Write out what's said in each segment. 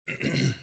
Mhm.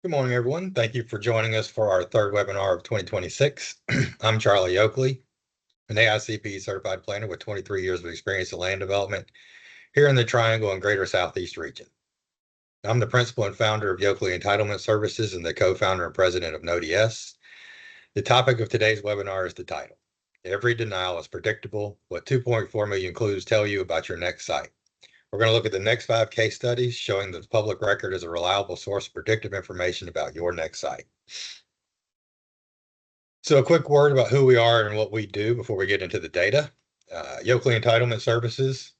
Good morning, everyone. Thank you for joining us for our third webinar of 2026. I'm Charlie Oakley, an AICP certified planner with 23 years of experience in land development here in the Triangle and Greater Southeast region. I'm the principal and founder of Yoakley Entitlement Services and the co-founder and president of NoDS. The topic of today's webinar is the title. Every denial is predictable. What 2.4 million clues tell you about your next site. We're going to look at the next 5 case studies showing that the public record is a reliable source of predictive information about your next site. So a quick word about who we are and what we do before we get into the data. Yoakley Entitlement Services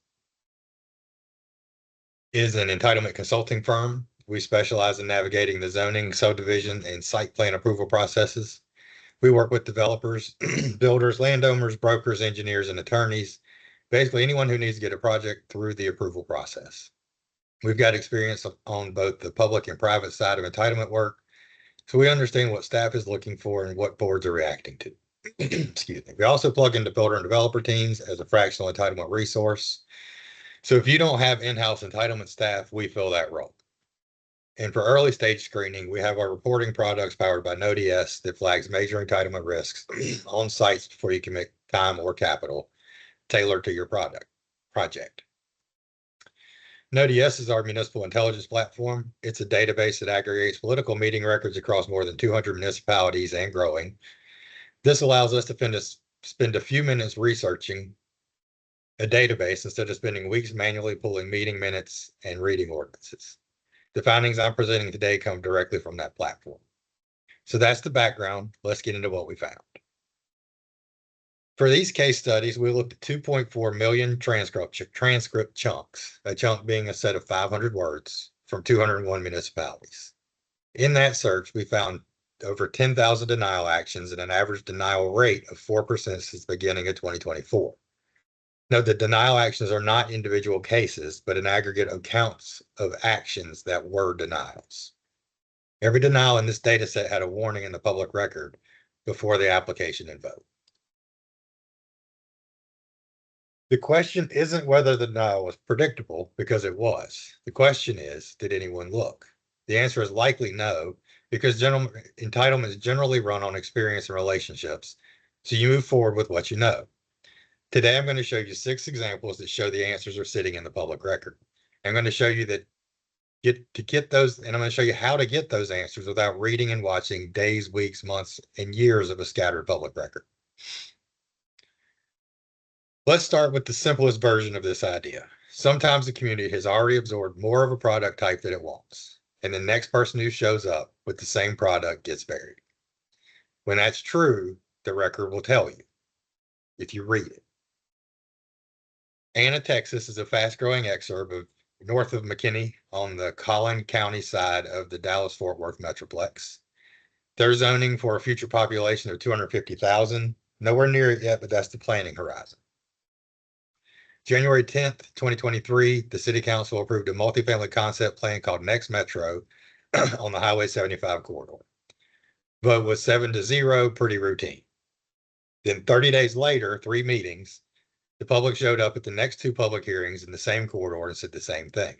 is an entitlement consulting firm. We specialize in navigating the zoning, subdivision, and site plan approval processes. We work with developers, builders, landowners, brokers, engineers, and attorneys, basically anyone who needs to get a project through the approval process. We've got experience on both the public and private side of entitlement work, so we understand what staff is looking for and what boards are reacting to. Excuse me. We also plug into builder and developer teams as a fractional entitlement resource. So if you don't have in-house entitlement staff, we fill that role. And for early stage screening, we have our reporting products powered by NoDS that flags major entitlement risks on sites before you commit time or capital tailored to your project. NoDS is our municipal intelligence platform. It's a database that aggregates political meeting records across more than 200 municipalities and growing. This allows us to spend a few minutes researching a database instead of spending weeks manually pulling meeting minutes and reading ordinances. The findings I'm presenting today come directly from that platform. So that's the background. Let's get into what we found. For these case studies, we looked at 2.4 million transcript chunks, a chunk being a set of 500 words from 201 municipalities. In that search, we found over 10,000 denial actions and an average denial rate of 4% since the beginning of 2024. Note that denial actions are not individual cases, but an aggregate of counts of actions that were denials. Every denial in this data set had a warning in the public record before the application and vote. The question isn't whether the denial was predictable, because it was. The question is, did anyone look? The answer is likely no, because entitlements generally run on experience and relationships, so you move forward with what you know. Today, I'm going to show you 6 examples that show the answers are sitting in the public record. I'm going to show you that get those, and I'm going to show you how to get those answers without reading and watching days, weeks, months, and years of a scattered public record. Let's start with the simplest version of this idea. Sometimes the community has already absorbed more of a product type than it wants, and the next person who shows up with the same product gets buried. When that's true, the record will tell you if you read it. Anna, Texas is a fast-growing exurb of north of McKinney on the Collin County side of the Dallas-Fort Worth Metroplex. They're zoning for a future population of 250,000. Nowhere near it yet, but that's the planning horizon. January 10th, 2023, the city council approved a multifamily concept plan called Next Metro on the Highway 75 corridor. Vote was 7-0, pretty routine. Then 30 days later, 3 meetings, the public showed up at the next 2 public hearings in the same corridor and said the same thing.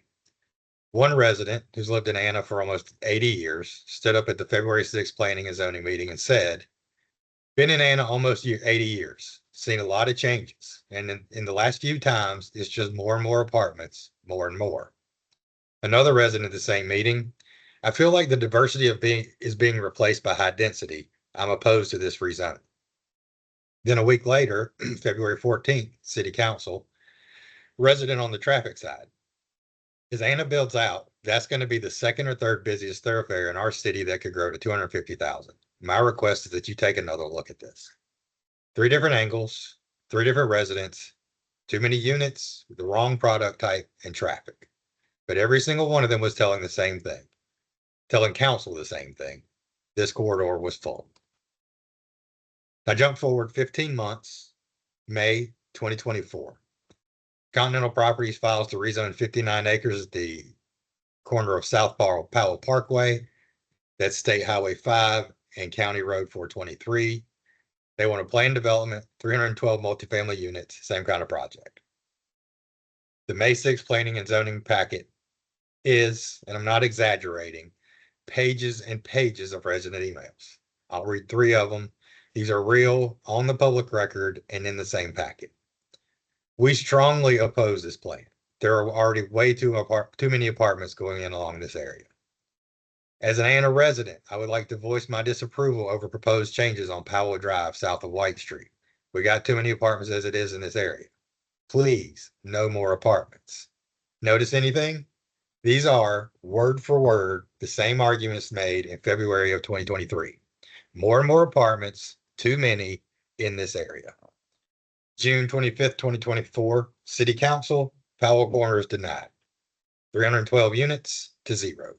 One resident who's lived in Anna for almost 80 years stood up at the February 6th planning and zoning meeting and said, been in Anna almost 80 years, seen a lot of changes. And in the last few times, it's just more and more apartments, more and more. Another resident at the same meeting, I feel like the diversity is being replaced by high density. I'm opposed to this rezoning. Then a week later, February 14th, City Council, resident on the traffic side. As Anna builds out, that's going to be the 2nd or 3rd busiest thoroughfare in our city that could grow to 250,000. My request is that you take another look at this. 3 different angles, 3 different residents, too many units, the wrong product type, and traffic. But every single one of them was telling the same thing, telling council the same thing. This corridor was full. Now jump forward 15 months, May 2024. Continental Properties files to rezone 59 acres at the corner of South Powell Parkway. That's State Highway 5 and County Road 423. They want a planned development, 312 multifamily units, same kind of project. The May 6th planning and zoning packet is, and I'm not exaggerating, pages and pages of resident emails. I'll read 3 of them. These are real, on the public record, and in the same packet. We strongly oppose this plan. There are already way too many apartments going in along this area. As an Anna resident, I would like to voice my disapproval over proposed changes on Powell Drive south of White Street. We got too many apartments as it is in this area. Please, no more apartments. Notice anything? These are, word for word, the same arguments made in February of 2023. More and more apartments, too many in this area. June 25th, 2024, City Council, Powell Corners denied. 312 units to 0.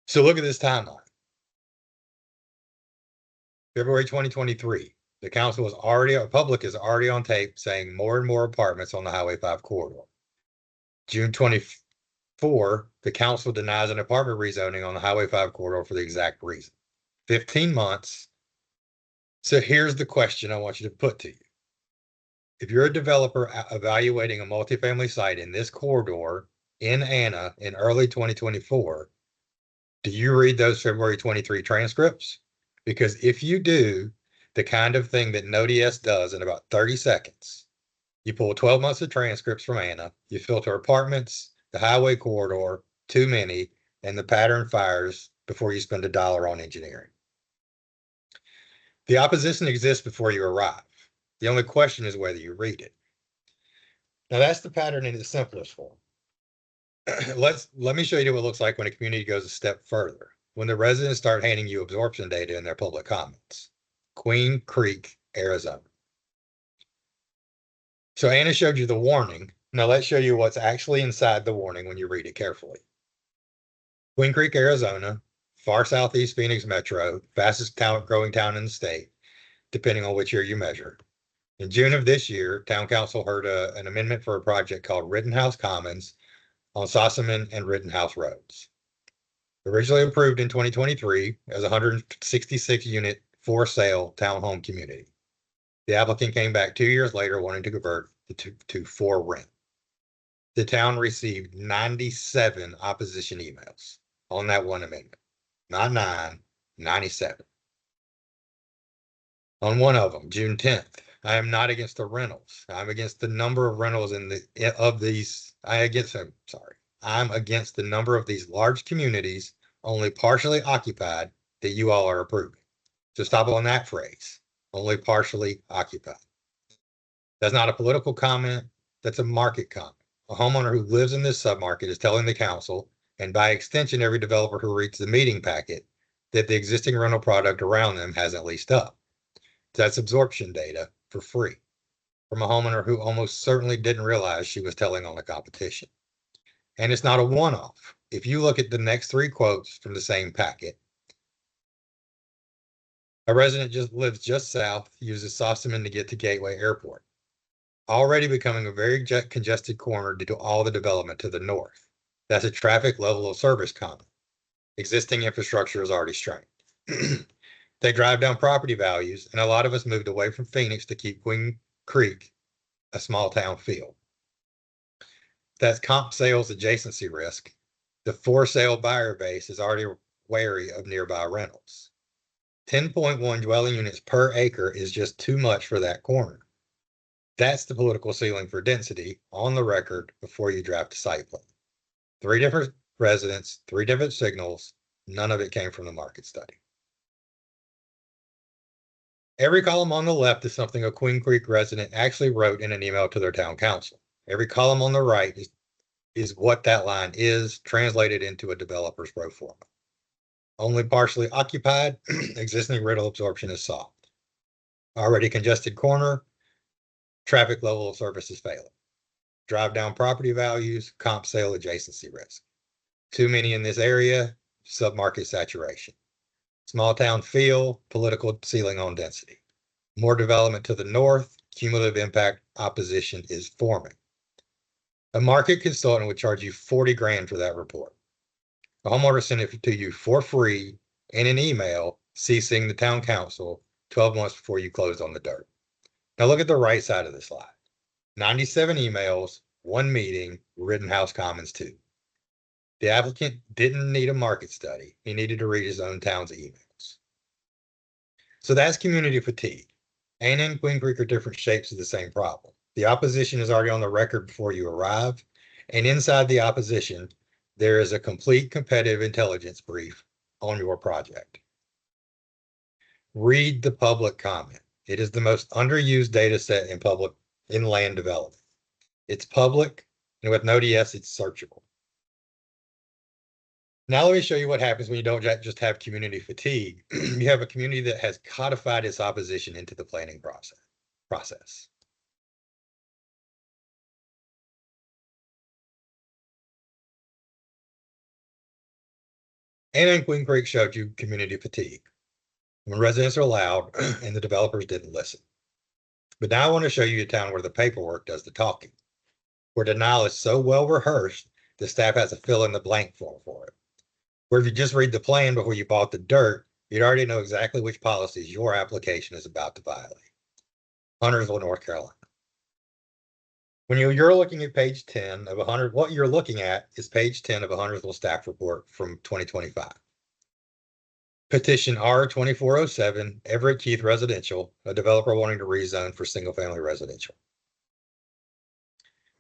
So look at this timeline. February 2023, the council public is already on tape saying more and more apartments on the Highway 5 corridor. June 24, the council denies an apartment rezoning on the Highway 5 corridor for the exact reason. 15 months. So here's the question I want you to put to you. If you're a developer evaluating a multifamily site in this corridor in Anna in early 2024, do you read those February 23 transcripts? Because if you do, the kind of thing that NoDS does in about 30 seconds, you pull 12 months of transcripts from Anna, you filter apartments, the highway corridor, too many, and the pattern fires before you spend $1 on engineering. The opposition exists before you arrive. The only question is whether you read it. Now that's the pattern in its simplest form. Let me show you what it looks like when a community goes a step further. When the residents start handing you absorption data in their public comments. Queen Creek, Arizona. So Anna showed you the warning. Now let's show you what's actually inside the warning when you read it carefully. Queen Creek, Arizona, far southeast Phoenix Metro, fastest growing town in the state, depending on which year you measure. In June of this year, Town Council heard an amendment for a project called Rittenhouse Commons on Sossaman and Rittenhouse Roads. Originally approved in 2023 as a 166 unit for sale townhome community. The applicant came back 2 years later wanting to convert to for rent. The town received 97 opposition emails on that one amendment. Not 9, 97. On one of them, June 10th, I am not against the rentals. I'm against the number of rentals I'm against the number of these large communities only partially occupied that you all are approving. So stop on that phrase, only partially occupied. That's not a political comment. That's a market comment. A homeowner who lives in this submarket is telling the council, and by extension, every developer who reads the meeting packet, that the existing rental product around them hasn't leased up. That's absorption data for free from a homeowner who almost certainly didn't realize she was telling on the competition. And it's not a one-off. If you look at the next 3 quotes from the same packet, a resident lives just south, uses Sossaman to get to Gateway Airport. already becoming a very congested corner due to all the development to the north. That's a traffic level of service comment. Existing infrastructure is already strained. They drive down property values, and a lot of us moved away from Phoenix to keep Queen Creek a small town feel. That's comp sales adjacency risk. The for sale buyer base is already wary of nearby rentals. 10.1 dwelling units per acre is just too much for that corner. That's the political ceiling for density on the record before you draft a site plan. 3 different residents, 3 different signals. None of it came from the market study. Every column on the left is something a Queen Creek resident actually wrote in an email to their town council. Every column on the right is what that line is translated into a developer's pro forma. Only partially occupied, existing rental absorption is soft. Already congested corner, traffic level of service is failing. Drive down property values, comp sale adjacency risk. Too many in this area, submarket saturation. Small town feel, political ceiling on density. More development to the north, cumulative impact opposition is forming. A market consultant would charge you 40 grand for that report. The homeowner sent it to you for free in an email, CCing the town council 12 months before you closed on the dirt. Now look at the right side of the slide. 97 emails, 1 meeting, Rittenhouse Commons 2. The applicant didn't need a market study. He needed to read his own town's emails. So that's community fatigue. Anna and Queen Creek are different shapes of the same problem. The opposition is already on the record before you arrive. And inside the opposition, there is a complete competitive intelligence brief on your project. Read the public comment. It is the most underused data set in land development. It's public, and with Node.js, it's searchable. Now let me show you what happens when you don't just have community fatigue. You have a community that has codified its opposition into the planning process. Anna and Queen Creek showed you community fatigue when residents are loud and the developers didn't listen. But now I want to show you a town where the paperwork does the talking, where denial is so well rehearsed, the staff has a fill in the blank form for it. Where if you just read the plan before you bought the dirt, you'd already know exactly which policies your application is about to violate. Huntersville, North Carolina. When you're looking at page 10 of 100, what you're looking at is page 10 of a Huntersville staff report from 2025. Petition R2407, Everett Keith Residential, a developer wanting to rezone for single-family residential.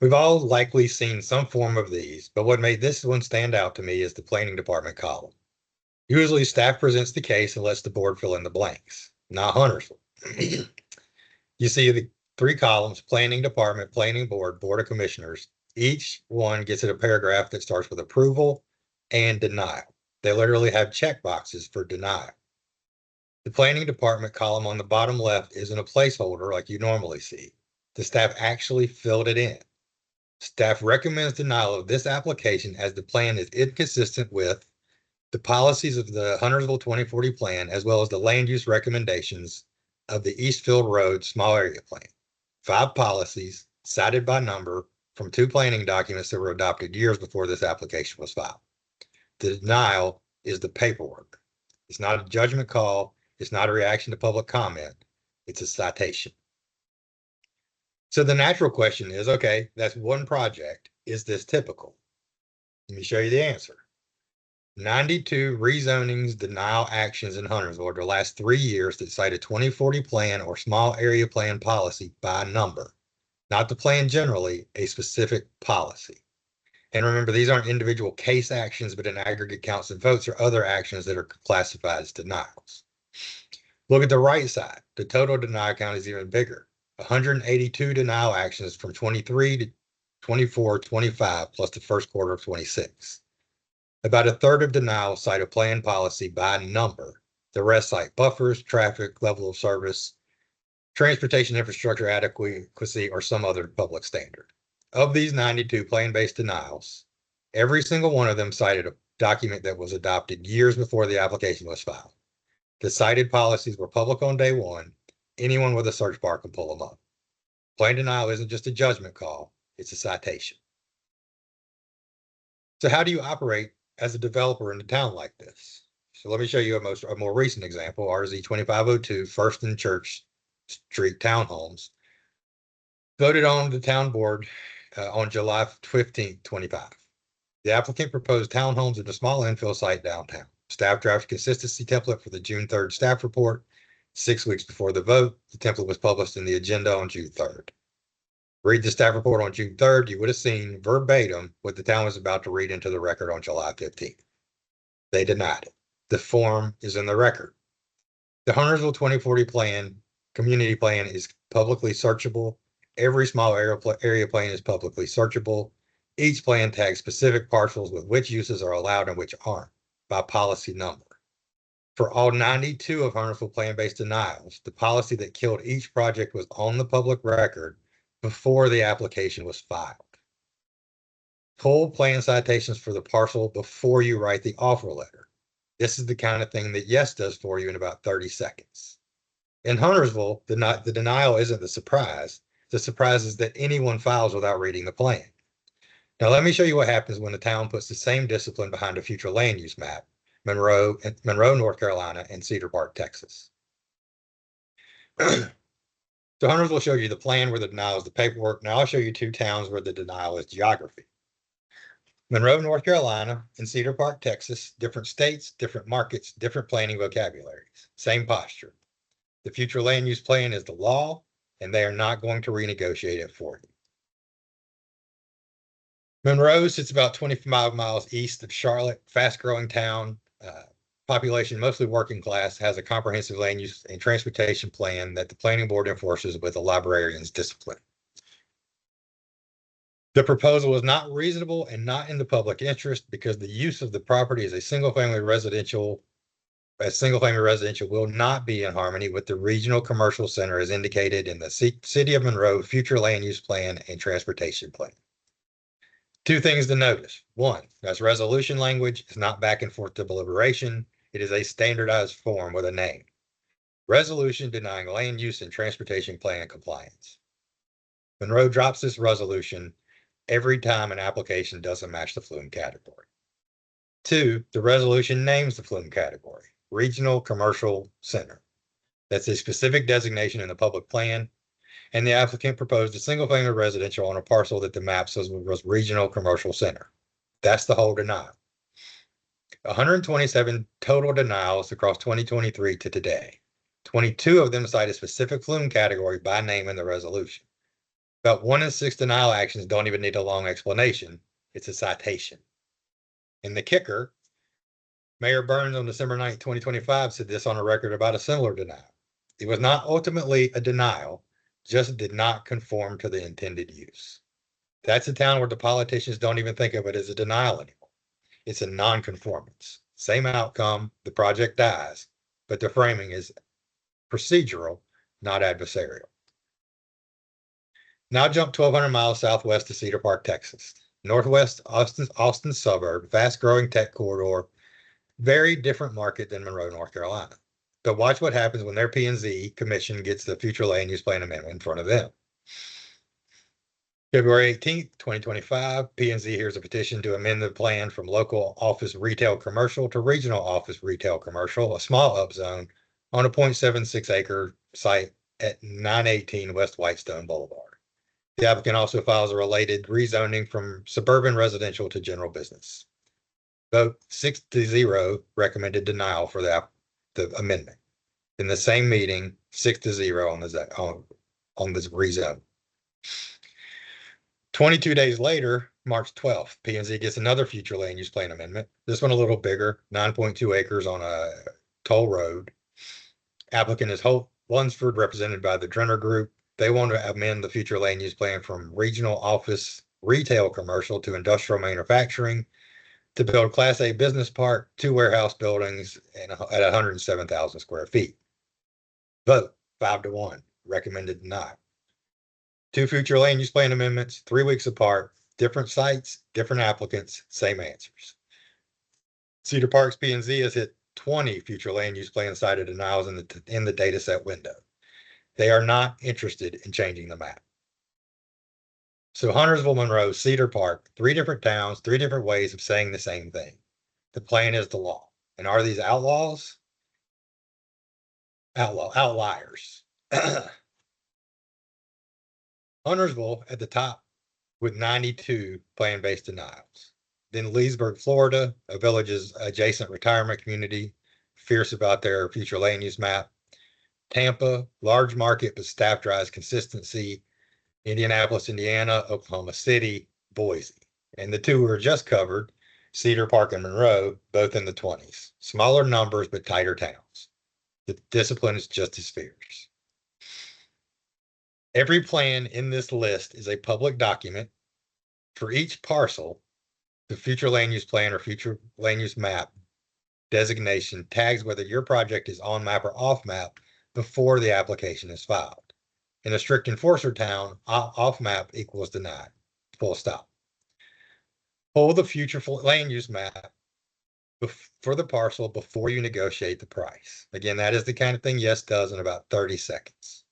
We've all likely seen some form of these, but what made this one stand out to me is the planning department column. Usually staff presents the case and lets the board fill in the blanks, not Huntersville. You see the 3 columns, planning department, planning board, board of commissioners. Each one gets a paragraph that starts with approval and denial. They literally have check boxes for denial. The planning department column on the bottom left isn't a placeholder like you normally see. The staff actually filled it in. Staff recommends denial of this application as the plan is inconsistent with the policies of the Huntersville 2040 plan, as well as the land use recommendations of the Eastfield Road Small Area Plan. 5 policies cited by number from 2 planning documents that were adopted years before this application was filed. The denial is the paperwork. It's not a judgment call. It's not a reaction to public comment. It's a citation. So the natural question is, okay, that's one project. Is this typical? Let me show you the answer. 92 rezonings denial actions in Huntersville over the last 3 years that cite a 2040 plan or small area plan policy by number, not the plan generally, a specific policy. And remember, these aren't individual case actions, but in aggregate counts of votes or other actions that are classified as denials. Look at the right side. The total denial count is even bigger. 182 denial actions from 23 to 24, 25, plus the first quarter of 26. About a third of denials cite a plan policy by number. The rest cite buffers, traffic, level of service, transportation infrastructure adequacy, or some other public standard. Of these 92 plan-based denials, every single one of them cited a document that was adopted years before the application was filed. The cited policies were public on day one. Anyone with a search bar can pull them up. Plan denial isn't just a judgment call, it's a citation. So how do you operate as a developer in a town like this? So let me show you a more recent example, RZ 2502 First and Church Street Townhomes, voted on the town board on July 15th, 25. The applicant proposed townhomes in a small infill site downtown. Staff drafted consistency template for the June 3rd staff report. 6 weeks before the vote, the template was published in the agenda on June 3rd. Read the staff report on June 3rd, you would have seen verbatim what the town was about to read into the record on July 15th. They denied it. The form is in the record. The Huntersville 2040 plan, community plan, is publicly searchable. Every small area plan is publicly searchable. Each plan tags specific parcels with which uses are allowed and which aren't by policy number. For all 92 of Huntersville plan-based denials, the policy that killed each project was on the public record before the application was filed. Pull plan citations for the parcel before you write the offer letter. This is the kind of thing that Yes does for you in about 30 seconds. In Huntersville, the denial isn't the surprise. The surprise is that anyone files without reading the plan. Now, let me show you what happens when the town puts the same discipline behind a future land use map, Monroe, North Carolina, and Cedar Park, Texas. So Huntersville showed you the plan where the denial is the paperwork. Now I'll show you two towns where the denial is geography. Monroe, North Carolina, and Cedar Park, Texas, different states, different markets, different planning vocabularies, same posture. The future land use plan is the law, and they are not going to renegotiate it for you. Monroe sits about 25 miles east of Charlotte, fast-growing town, population mostly working class, has a comprehensive land use and transportation plan that the planning board enforces with a librarian's discipline. The proposal is not reasonable and not in the public interest because the use of the property as a single-family residential will not be in harmony with the regional commercial center as indicated in the City of Monroe future land use plan and transportation plan. Two things to notice. One, that's resolution language. It's not back and forth deliberation. It is a standardized form with a name. Resolution denying land use and transportation plan compliance. Monroe drops this resolution every time an application doesn't match the flume category. Two, the resolution names the flume category, Regional Commercial Center. That's a specific designation in the public plan, and the applicant proposed a single-family residential on a parcel that the map says was Regional Commercial Center. That's the whole denial. 127 total denials across 2023 to today. 22 of them cite a specific flume category by name in the resolution. About 1 in 6 denial actions don't even need a long explanation. It's a citation. And the kicker, Mayor Burns on December 9, 2025 said this on a record about a similar denial. It was not ultimately a denial, just did not conform to the intended use. That's a town where the politicians don't even think of it as a denial anymore. It's a non-conformance. Same outcome, the project dies, but the framing is procedural, not adversarial. Now jump 1,200 miles southwest to Cedar Park, Texas. Northwest Austin suburb, fast-growing tech corridor, very different market than Monroe, North Carolina. But watch what happens when their P&Z commission gets the future land use plan amendment in front of them. February 18th, 2025, P&Z hears a petition to amend the plan from local office retail commercial to regional office retail commercial, a small upzone on a 0.76 acre site at 918 West Whitestone Boulevard. The applicant also files a related rezoning from suburban residential to general business. Vote 6-0 recommended denial for the amendment. In the same meeting, 6-0 on this rezone. 22 days later, March 12th, P&Z gets another future land use plan amendment. This one a little bigger, 9.2 acres on a toll road. Applicant is Holt Lunsford, represented by the Drenner Group. They want to amend the future land use plan from regional office retail commercial to industrial manufacturing to build Class A business park, 2 warehouse buildings at 107,000 square feet. Vote 5-1, recommended denied. 2 future land use plan amendments, 3 weeks apart, different sites, different applicants, same answers. Cedar Park's P&Z has hit 20 future land use plan cited denials in the data set window. They are not interested in changing the map. So Huntersville, Monroe, Cedar Park, 3 different towns, 3 different ways of saying the same thing. The plan is the law. And are these outlaws? Outliers. Huntersville at the top with 92 plan-based denials. Then Leesburg, Florida, a village's adjacent retirement community, fierce about their future land use map. Tampa, large market, but staff drives consistency. Indianapolis, Indiana, Oklahoma City, Boise. And the two were just covered, Cedar Park and Monroe, both in the 20s. Smaller numbers, but tighter towns. The discipline is just as fierce. Every plan in this list is a public document. For each parcel, the future land use plan or future land use map designation tags whether your project is on map or off map before the application is filed. In a strict enforcer town, off map equals denied, full stop. Pull the future land use map for the parcel before you negotiate the price. Again, that is the kind of thing Yes does in about 30 seconds.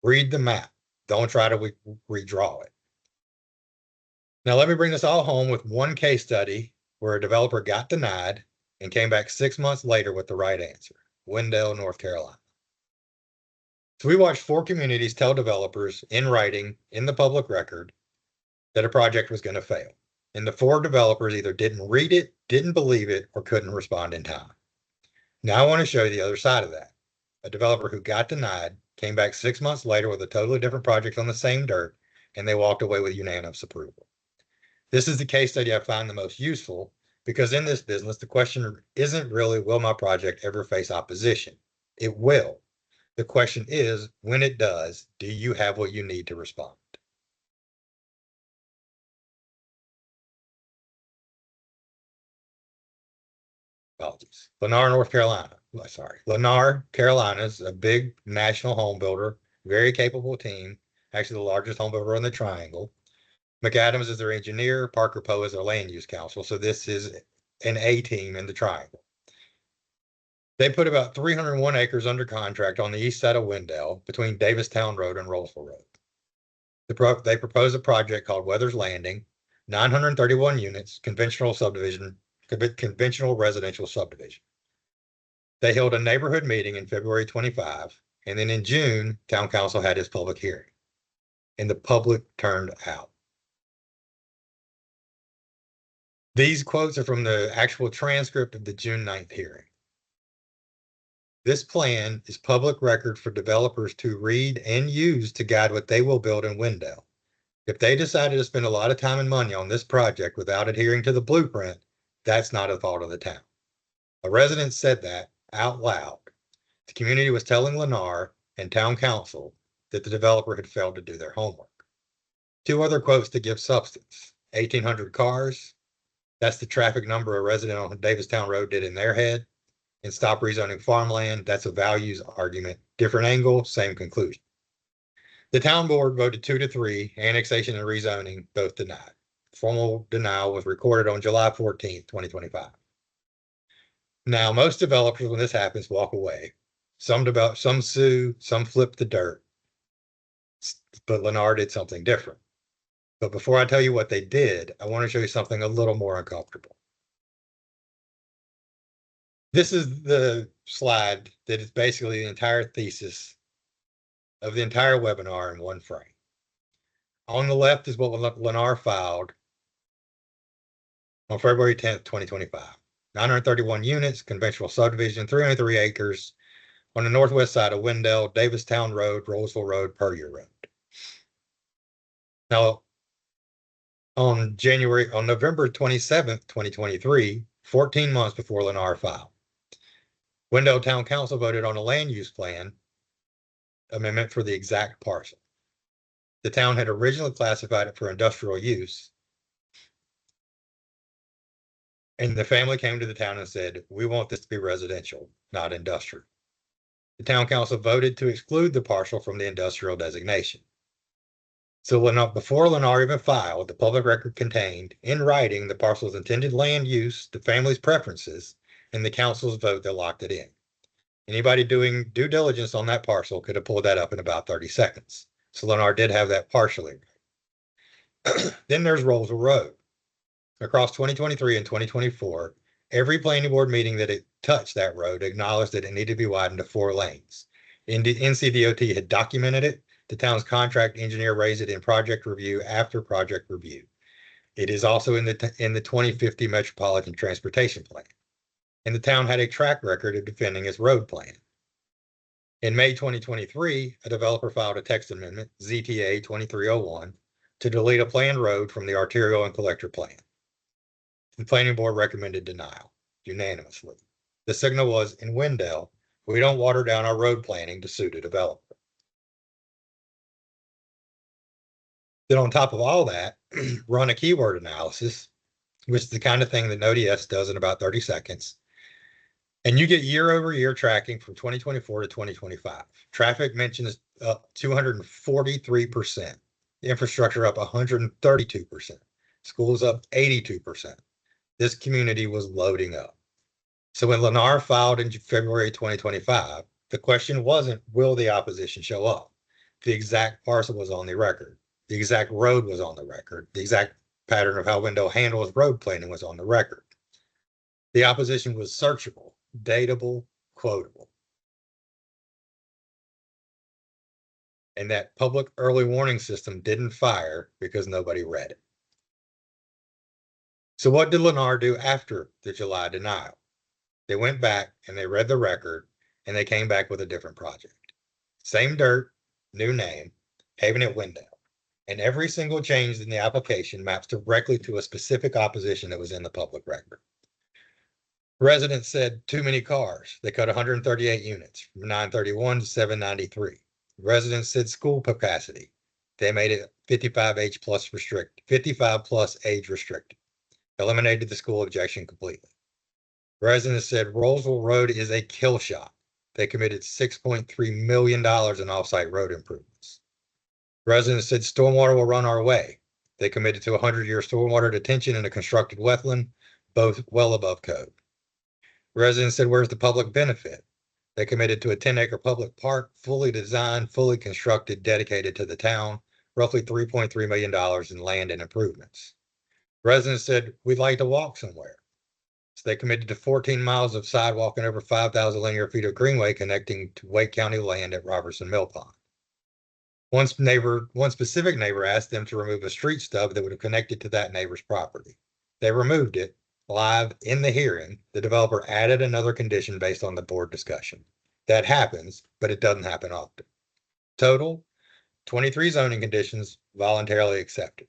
Read the map. Don't try to redraw it. Now, let me bring this all home with one case study where a developer got denied and came back 6 months later with the right answer, Wendell, North Carolina. So we watched 4 communities tell developers in writing, in the public record, that a project was going to fail. And the 4 developers either didn't read it, didn't believe it, or couldn't respond in time. Now I want to show you the other side of that. A developer who got denied came back 6 months later with a totally different project on the same dirt, and they walked away with unanimous approval. This is the case study I find the most useful because in this business, the question isn't really, will my project ever face opposition? It will. The question is, when it does, do you have what you need to respond? Apologies. Lennar, North Carolina. Sorry. Lennar, Carolina is a big national home builder, very capable team, actually the largest home builder in the Triangle. McAdams is their engineer. Parker Poe is their land use counsel. So this is an A team in the Triangle. They put about 301 acres under contract on the east side of Wendell between Davistown Road and Rollsville Road. They proposed a project called Weathers Landing, 931 units, conventional residential subdivision. They held a neighborhood meeting in February 25, and then in June, town council had its public hearing, and the public turned out. These quotes are from the actual transcript of the June 9th hearing. This plan is public record for developers to read and use to guide what they will build in Wendell. If they decided to spend a lot of time and money on this project without adhering to the blueprint, that's not a fault of the town. A resident said that out loud. The community was telling Lennar and town council that the developer had failed to do their homework. 2 other quotes to give substance. 1,800 cars. That's the traffic number a resident on Davistown Road did in their head. And stop rezoning farmland. That's a values argument. Different angle, same conclusion. The town board voted 2-3, annexation and rezoning both denied. Formal denial was recorded on July 14th, 2025. Now, most developers, when this happens, walk away. Some sue, some flip the dirt. But Lennar did something different. But before I tell you what they did, I want to show you something a little more uncomfortable. This is the slide that is basically the entire thesis of the entire webinar in one frame. On the left is what Lennar filed on February 10th, 2025. 931 units, conventional subdivision, 303 acres on the northwest side of Wendell, Davistown Road, Rollsville Road, Puryear Road. Now, on November 27th, 2023, 14 months before Lennar filed, Wendell Town Council voted on a land use plan amendment for the exact parcel. The town had originally classified it for industrial use. And the family came to the town and said, we want this to be residential, not industrial. The town council voted to exclude the parcel from the industrial designation. So before Lennar even filed, the public record contained in writing the parcel's intended land use, the family's preferences, and the council's vote that locked it in. Anybody doing due diligence on that parcel could have pulled that up in about 30 seconds. So Lennar did have that partially. Then there's Rolesville Road. Across 2023 and 2024, every planning board meeting that it touched that road acknowledged that it needed to be widened to 4 lanes. NCDOT had documented it. The town's contract engineer raised it in project review after project review. It is also in the 2050 Metropolitan Transportation Plan. And the town had a track record of defending its road plan. In May 2023, a developer filed a text amendment, ZTA 2301, to delete a planned road from the arterial and collector plan. The planning board recommended denial unanimously. The signal was, in Wendell, we don't water down our road planning to suit a developer. Then on top of all that, run a keyword analysis, which is the kind of thing that NodeS does in about 30 seconds. And you get year over year tracking from 2024 to 2025. Traffic mentions up 243%. Infrastructure up 132%. Schools up 82%. This community was loading up. So when Lennar filed in February 2025, the question wasn't, will the opposition show up? The exact parcel was on the record. The exact road was on the record. The exact pattern of how Wendell handles road planning was on the record. The opposition was searchable, datable, quotable. And that public early warning system didn't fire because nobody read it. So what did Lennar do after the July denial? They went back and they read the record and they came back with a different project. Same dirt, new name, Haven at Wendell. And every single change in the application maps directly to a specific opposition that was in the public record. Residents said too many cars. They cut 138 units from 931 to 793. Residents said school capacity. They made it 55 plus age restricted. Eliminated the school objection completely. Residents said Rolesville Road is a kill shot. They committed $6.3 million in off-site road improvements. Residents said stormwater will run our way. They committed to 100-year stormwater detention in a constructed wetland, both well above code. Residents said, where's the public benefit? They committed to a 10-acre public park, fully designed, fully constructed, dedicated to the town, roughly $3.3 million in land and improvements. Residents said, we'd like to walk somewhere. So they committed to 14 miles of sidewalk and over 5,000 linear feet of greenway connecting to Wake County land at Robertson Mill Pond. One specific neighbor asked them to remove a street stub that would have connected to that neighbor's property. They removed it. Live in the hearing, the developer added another condition based on the board discussion. That happens, but it doesn't happen often. Total, 23 zoning conditions voluntarily accepted.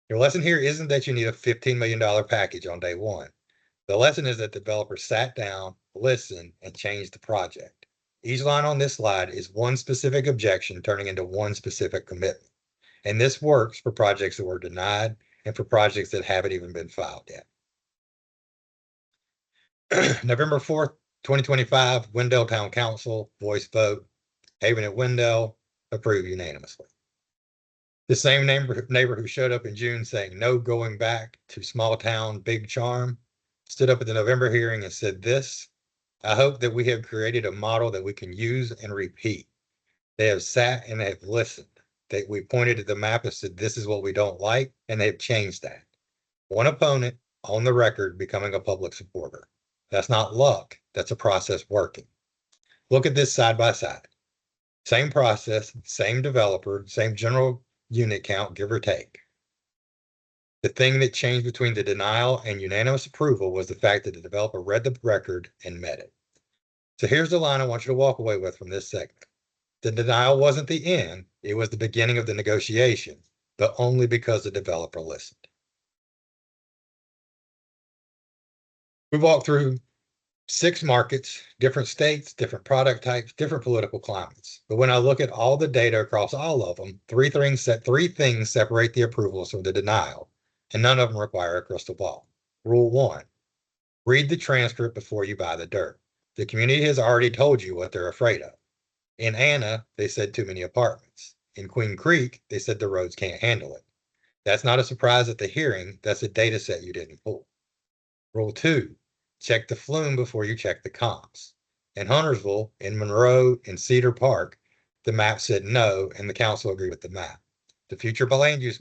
Your lesson here isn't that you need a $15 million package on day one. The lesson is that the developer sat down, listened, and changed the project. Each line on this slide is one specific objection turning into one specific commitment. And this works for projects that were denied and for projects that haven't even been filed yet. November 4th, 2025, Wendell Town Council, voice vote, Haven at Wendell, approved unanimously. The same neighbor who showed up in June saying no going back to small town, big charm, stood up at the November hearing and said this, I hope that we have created a model that we can use and repeat. They have sat and they have listened. We pointed at the map and said, this is what we don't like, and they've changed that. One opponent on the record becoming a public supporter. That's not luck. That's a process working. Look at this side by side. Same process, same developer, same general unit count, give or take. The thing that changed between the denial and unanimous approval was the fact that the developer read the record and met it. So here's the line I want you to walk away with from this segment. The denial wasn't the end. It was the beginning of the negotiation, but only because the developer listened. We walked through 6 markets, different states, different product types, different political climates. But when I look at all the data across all of them, three things separate the approvals from the denial, and none of them require a crystal ball. Rule 1, read the transcript before you buy the dirt. The community has already told you what they're afraid of. In Anna, they said too many apartments. In Queen Creek, they said the roads can't handle it. That's not a surprise at the hearing. That's a data set you didn't pull. Rule 2, check the flume before you check the comps. In Huntersville, in Monroe, in Cedar Park, the map said no, and the council agreed with the map. The future land use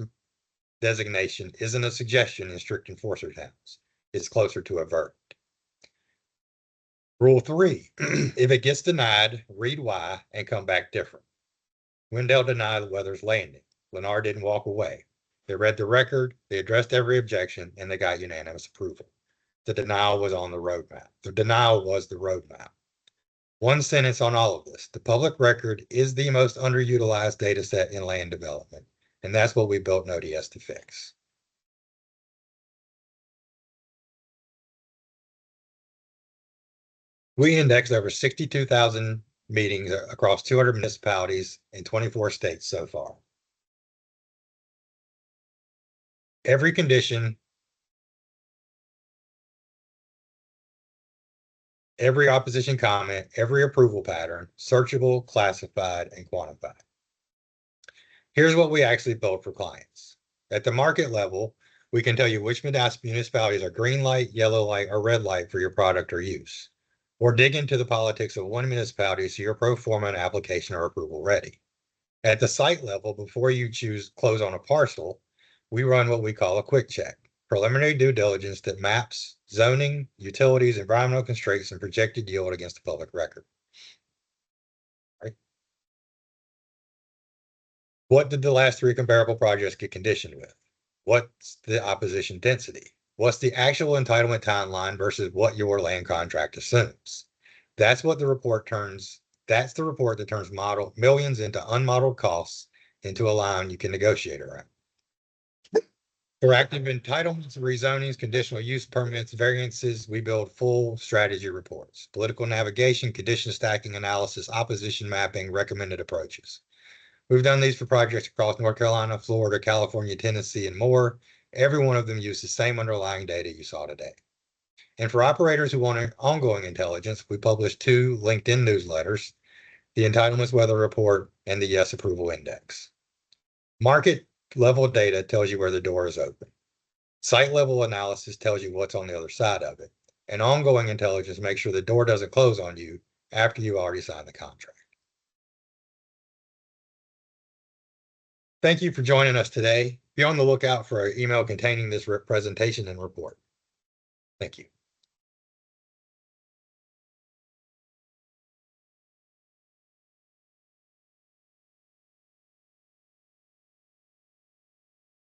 designation isn't a suggestion in strict enforcer towns. It's closer to a verdict. Rule 3, if it gets denied, read why and come back different. Wendell denied Weathers' landing. Lennar didn't walk away. They read the record, they addressed every objection, and they got unanimous approval. The denial was on the roadmap. The denial was the roadmap. One sentence on all of this. The public record is the most underutilized data set in land development, and that's what we built NODS to fix. We indexed over 62,000 meetings across 200 municipalities in 24 states so far. Every condition, every opposition comment, every approval pattern, searchable, classified, and quantified. Here's what we actually built for clients. At the market level, we can tell you which municipalities are green light, yellow light, or red light for your product or use. Or dig into the politics of one municipality so you're pro forma an application or approval ready. At the site level, before you close on a parcel, we run what we call a quick check, preliminary due diligence that maps zoning, utilities, environmental constraints, and projected yield against the public record. Right? What did the last 3 comparable projects get conditioned with? What's the opposition density? What's the actual entitlement timeline versus what your land contract assumes? That's what the report turns. That's the report that turns millions into unmodeled costs into a line you can negotiate around. For active entitlements, rezonings, conditional use permits, variances, we build full strategy reports, political navigation, condition stacking analysis, opposition mapping, recommended approaches. We've done these for projects across North Carolina, Florida, California, Tennessee, and more. Every one of them used the same underlying data you saw today. And for operators who want ongoing intelligence, we publish 2 LinkedIn newsletters, the Entitlements Weather Report and the Yes Approval Index. Market level data tells you where the door is open. Site level analysis tells you what's on the other side of it. And ongoing intelligence makes sure the door doesn't close on you after you already signed the contract. Thank you for joining us today. Be on the lookout for an email containing this presentation and report. Thank you.